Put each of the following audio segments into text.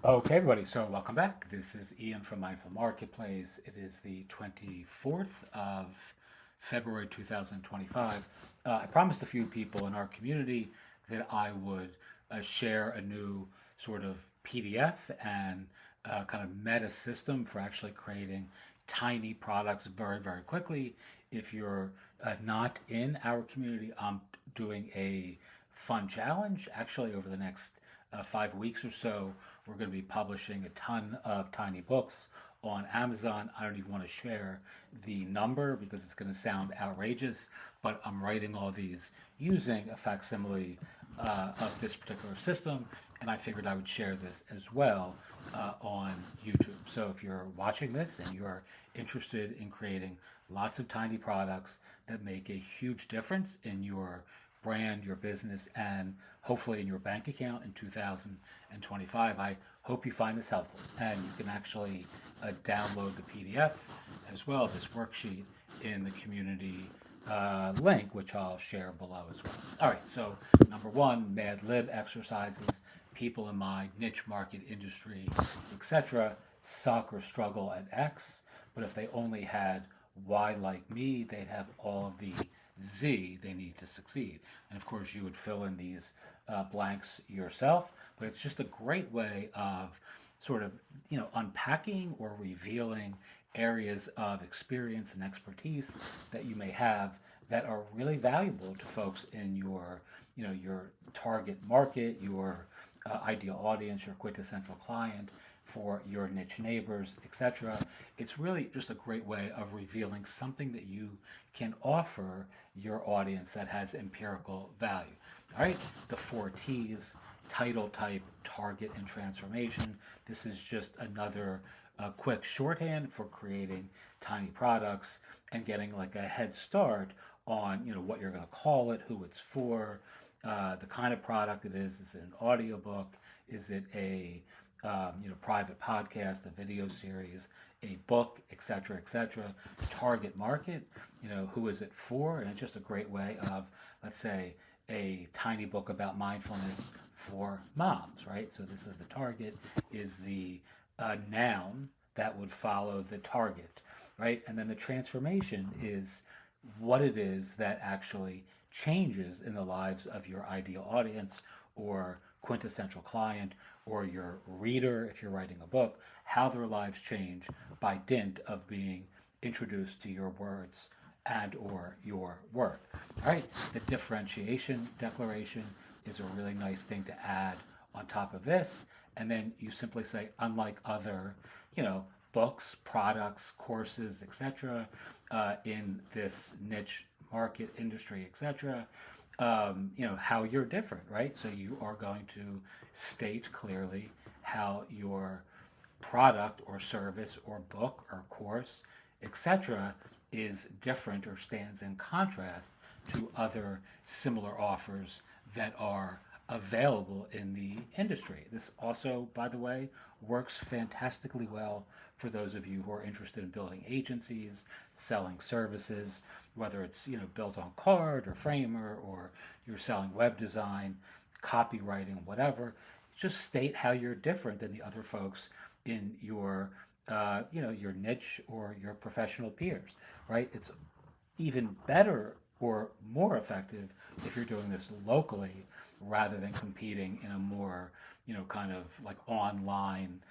Okay, everybody, so welcome back. This is Ian from Mindful Marketplace. It is the 24th of February 2025. I promised a few people in our community that I would share a new sort of PDF and kind of meta system for actually creating tiny products very, very quickly. If you're not in our community, I'm doing a fun challenge actually over the next 5 weeks or so. We're going to be publishing a ton of tiny books on Amazon. I don't even want to share the number because it's going to sound outrageous, but I'm writing all these using a facsimile of this particular system, and I figured I would share this as well on YouTube. So if you're watching this and you're interested in creating lots of tiny products that make a huge difference in your brand, your business, and hopefully in your bank account in 2025. I hope you find this helpful. And you can actually download the PDF as well, this worksheet in the community link, which I'll share below as well. All right, so number one, Mad Lib exercises. People in my niche market industry, etc., suck or struggle at X, but if they only had Y like me, they'd have all of the Z they need to succeed. And of course, you would fill in these blanks yourself, but it's just a great way of sort of, unpacking or revealing areas of experience and expertise that you may have that are really valuable to folks in your target market, your ideal audience, your quintessential client, for your niche neighbors, etc. It's really just a great way of revealing something that you can offer your audience that has empirical value. All right, the four T's: title, type, target, and transformation. This is just another quick shorthand for creating tiny products and getting like a head start on what you're going to call it, who it's for, the kind of product it is. Is it an audiobook? Is it a private podcast, a video series, a book, etc., etc. Target market, who is it for? And it's just a great way of, let's say, a tiny book about mindfulness for moms, right? So this is the target, is the noun that would follow the target, right? And then the transformation is what it is that actually changes in the lives of your ideal audience or quintessential client or your reader if you're writing a book, how their lives change by dint of being introduced to your words and or your work. All right, the differentiation declaration is a really nice thing to add on top of this. And then you simply say, unlike other, books, products, courses, etc., in this niche market industry, etc., how you're different, right? So you are going to state clearly how your product or service or book or course, etc., is different or stands in contrast to other similar offers that are available in the industry. This also, by the way, works fantastically well for those of you who are interested in building agencies, selling services, whether it's built on card or framer, or you're selling web design, copywriting, whatever. Just state how you're different than the other folks in your niche or your professional peers, right? It's even better or more effective if you're doing this locally rather than competing in a more, kind of like online,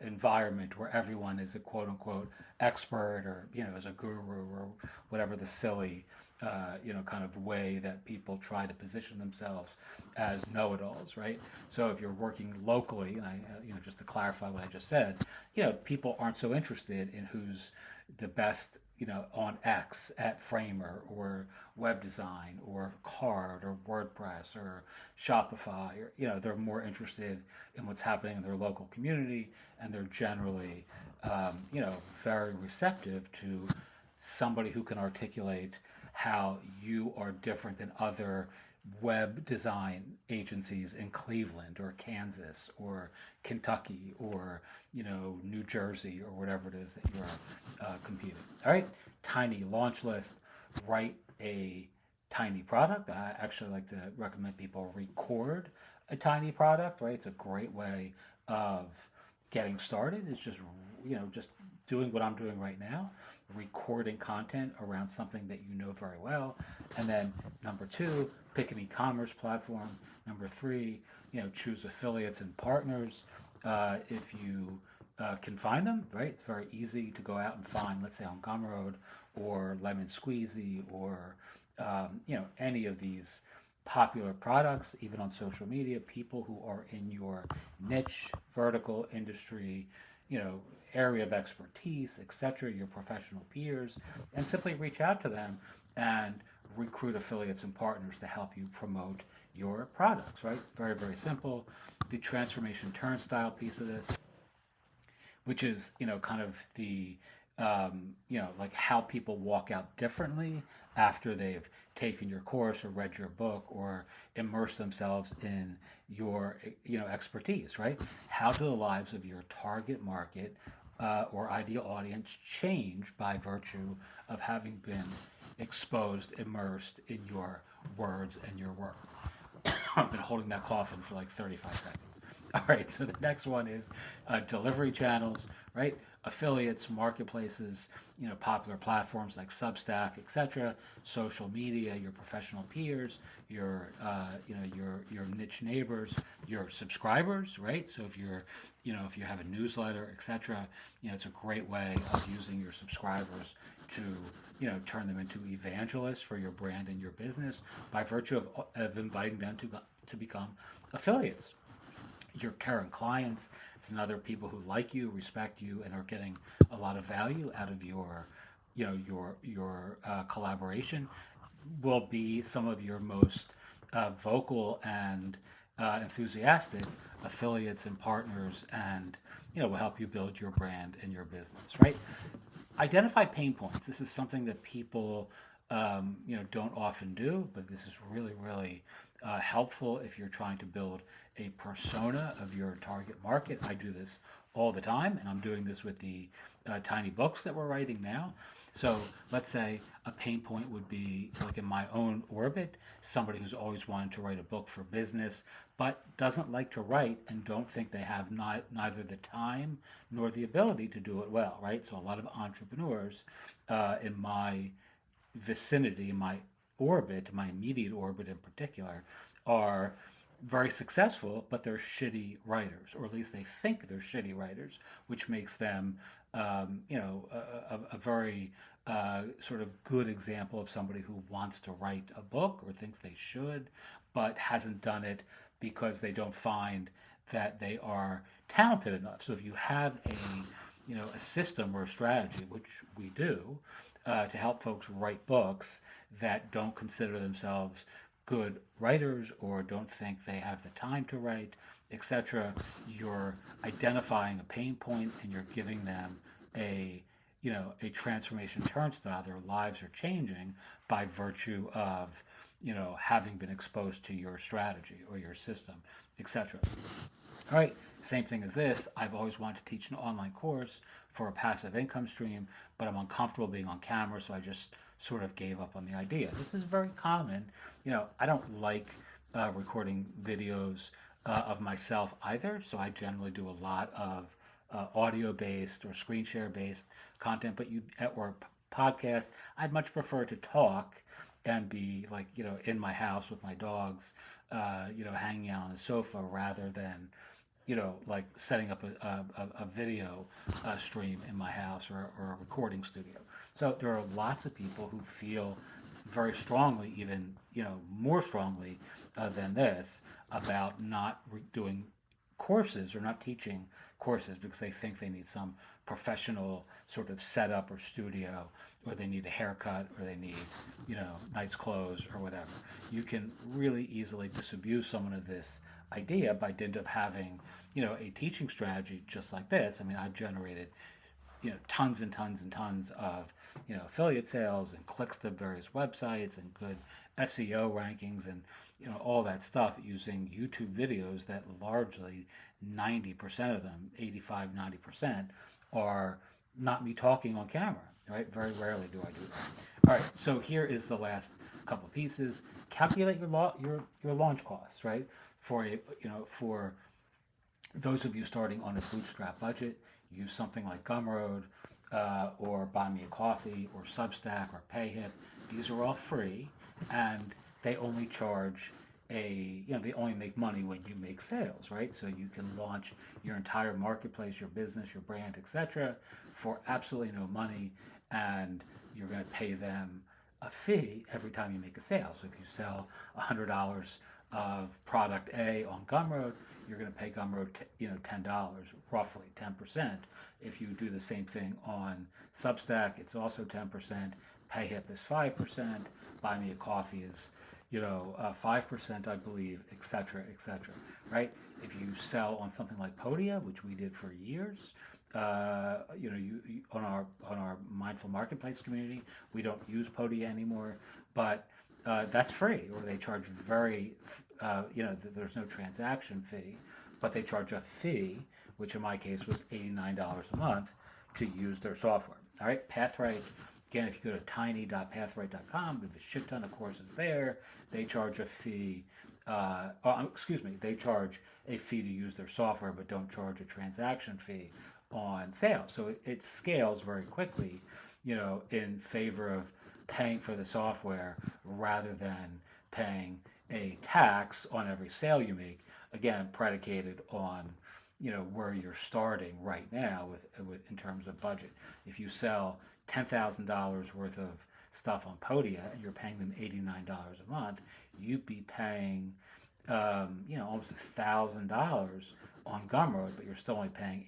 environment where everyone is a quote unquote expert or, is a guru or whatever the silly, kind of way that people try to position themselves as know it alls, right? So if you're working locally, and just to clarify what I just said, people aren't so interested in who's the best on X at Framer or web design or Card or WordPress or Shopify, or they're more interested in what's happening in their local community, and they're generally very receptive to somebody who can articulate how you are different than other web design agencies in Cleveland or Kansas or Kentucky or New Jersey or whatever it is that you're competing. All right, tiny launch list. Write a tiny product. I actually like to recommend people record a tiny product, right? It's a great way of getting started. It's just, just doing what I'm doing right now, recording content around something that you know very well. And then number two, pick an e-commerce platform. Number three, choose affiliates and partners. If you can find them, right? It's very easy to go out and find, let's say on Gumroad or Lemon Squeezy or, any of these popular products, even on social media, people who are in your niche, vertical, industry, area of expertise, etc., your professional peers, and simply reach out to them and recruit affiliates and partners to help you promote your products, right? Very, very simple. The transformation turnstile piece of this, which is kind of the like how people walk out differently after they've taken your course or read your book or immersed themselves in your expertise, right? How do the lives of your target market or ideal audience change by virtue of having been exposed, immersed in your words and your work? I've been holding that coffin for like 35 seconds. All right, so the next one is delivery channels, right? Affiliates, marketplaces, popular platforms like Substack, etc. Social media, your professional peers, your niche neighbors, your subscribers, right? So if you have a newsletter, etc., it's a great way of using your subscribers to turn them into evangelists for your brand and your business by virtue of inviting them to become affiliates. Your current clients, it's another people who like you, respect you, and are getting a lot of value out of your collaboration, will be some of your most vocal and enthusiastic affiliates and partners, and will help you build your brand and your business, right? Identify pain points. This is something that people don't often do, but this is really, really helpful if you're trying to build a persona of your target market. I do this all the time, and I'm doing this with the tiny books that we're writing now. So let's say a pain point would be, like in my own orbit, somebody who's always wanted to write a book for business, but doesn't like to write and don't think they have neither the time nor the ability to do it well, right? So a lot of entrepreneurs in my vicinity, my orbit, my immediate orbit in particular, are very successful, but they're shitty writers, or at least they think they're shitty writers, which makes them, a very sort of good example of somebody who wants to write a book or thinks they should, but hasn't done it because they don't find that they are talented enough. So if you have a system or a strategy, which we do, to help folks write books that don't consider themselves good writers or don't think they have the time to write, etc., you're identifying a pain point and you're giving them a transformation turnstile. Their lives are changing by virtue of having been exposed to your strategy or your system, etc. All right, same thing as this. I've always wanted to teach an online course for a passive income stream, but I'm uncomfortable being on camera, so I just sort of gave up on the idea. This is very common. I don't like recording videos of myself either, so I generally do a lot of audio-based or screen share-based content, or podcast. I'd much prefer to talk and be like, in my house with my dogs, hanging out on the sofa rather than, like setting up a video stream in my house or a recording studio. So there are lots of people who feel very strongly, even, more strongly than this, about not doing courses or not teaching courses because they think they need some professional sort of setup or studio, or they need a haircut, or they need nice clothes or whatever. You can really easily disabuse someone of this idea by dint of having a teaching strategy just like this. I mean, I've generated tons and tons and tons of affiliate sales and clicks to various websites and good SEO rankings and all that stuff using YouTube videos that largely 90% of them, 85-90%, are not me talking on camera, right? Very rarely do I do that. All right, so here is the last couple pieces. Calculate your launch costs, right? for those of you starting on a bootstrap budget, use something like Gumroad, or Buy Me a Coffee, or Substack, or PayHip. These are all free, and they only charge they only make money when you make sales, right? So you can launch your entire marketplace, your business, your brand, etc., for absolutely no money, and you're going to pay them a fee every time you make a sale. So if you sell $100 of product A on Gumroad, you're going to pay Gumroad, $10, roughly 10%. If you do the same thing on Substack, it's also 10%. PayHip is 5%. Buy Me a Coffee is 5%, I believe, etc., etc. Right? If you sell on something like Podia, which we did for years, on our Mindful Marketplace community, we don't use Podia anymore, but that's free, or they charge there's no transaction fee, but they charge a fee, which in my case was $89 a month to use their software. All right, Pathright. Again, if you go to tiny.pathright.com, we have a shit ton of courses there. They charge a fee. They charge a fee to use their software, but don't charge a transaction fee on sales. So it scales very quickly, in favor of paying for the software rather than paying a tax on every sale you make. Again, predicated on where you're starting right now with in terms of budget. If you sell $10,000 worth of stuff on Podia and you're paying them $89 a month, you'd be paying almost $1,000 on Gumroad, but you're still only paying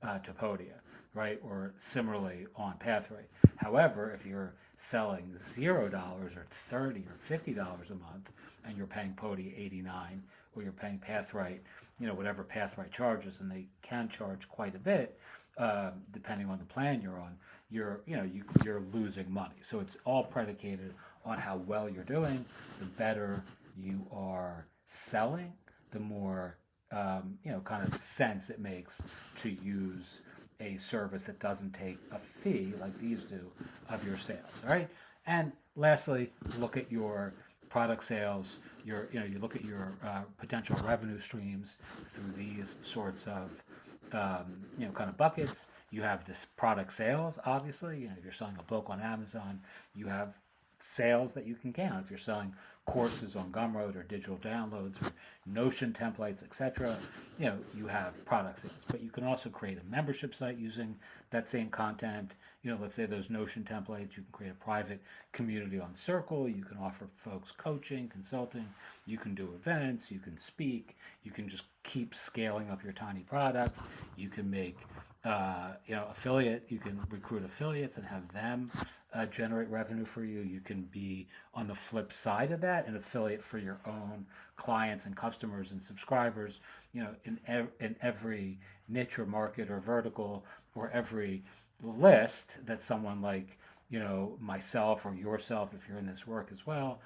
$89 to Podia, right? Or similarly on Pathright. However, if you're selling $0 or $30 or $50 a month and you're paying Podia $89, or you're paying Pathright, whatever Pathright charges, and they can charge quite a bit, depending on the plan you're on, you're losing money. So it's all predicated on how well you're doing. The better you are selling, the more kind of sense it makes to use a service that doesn't take a fee like these do of your sales. All right. And lastly, look at your product sales. You look at your potential revenue streams through these sorts of kind of buckets. You have this product sales, obviously. If you're selling a book on Amazon, you have sales that you can count. If you're selling courses on Gumroad or digital downloads or Notion templates, etc., you have product sales. But you can also create a membership site using that same content. Let's say those Notion templates, you can create a private community on Circle. You can offer folks coaching, consulting. You can do events. You can speak. You can just keep scaling up your tiny products. You can make affiliate. You can recruit affiliates and have them generate revenue for you. You can be on the flip side of that, an affiliate for your own clients and customers and subscribers. In every niche or market or vertical or every list that someone like myself or yourself, if you're in this work as well,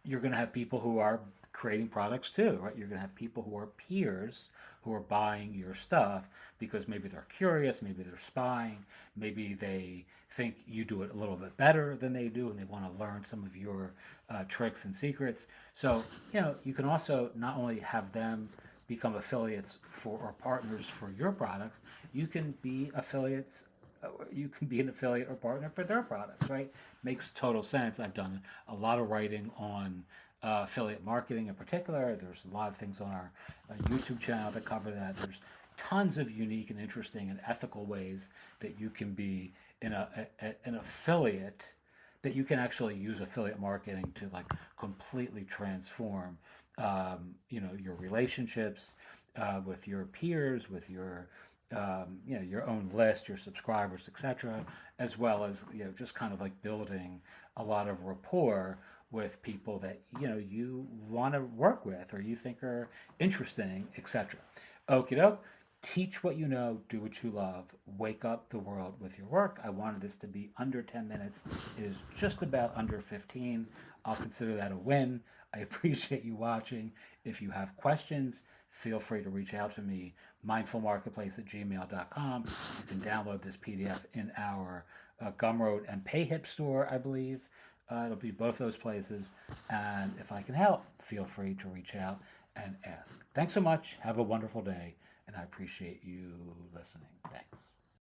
you're going to have people who are creating products too, right? You're going to have people who are peers who are buying your stuff because maybe they're curious, maybe they're spying, maybe they think you do it a little bit better than they do and they want to learn some of your tricks and secrets. So, you can also not only have them become affiliates for or partners for your products, you can be affiliates. You can be an affiliate or partner for their products, right? Makes total sense. I've done a lot of writing on affiliate marketing in particular. There's a lot of things on our YouTube channel that cover that. There's tons of unique and interesting and ethical ways that you can be an affiliate, that you can actually use affiliate marketing to like completely transform your relationships with your peers, with your your own list, your subscribers, etc., as well as just kind of like building a lot of rapport with people that you want to work with or you think are interesting, etc. Okie doke. Teach what you know, do what you love, wake up the world with your work. I wanted this to be under 10 minutes. It is just about under 15. I'll consider that a win. I appreciate you watching. If you have questions, feel free to reach out to me, mindfulmarketplace@gmail.com. You can download this PDF in our Gumroad and PayHip store, I believe. It'll be both those places. And if I can help, feel free to reach out and ask. Thanks so much. Have a wonderful day. And I appreciate you listening. Thanks.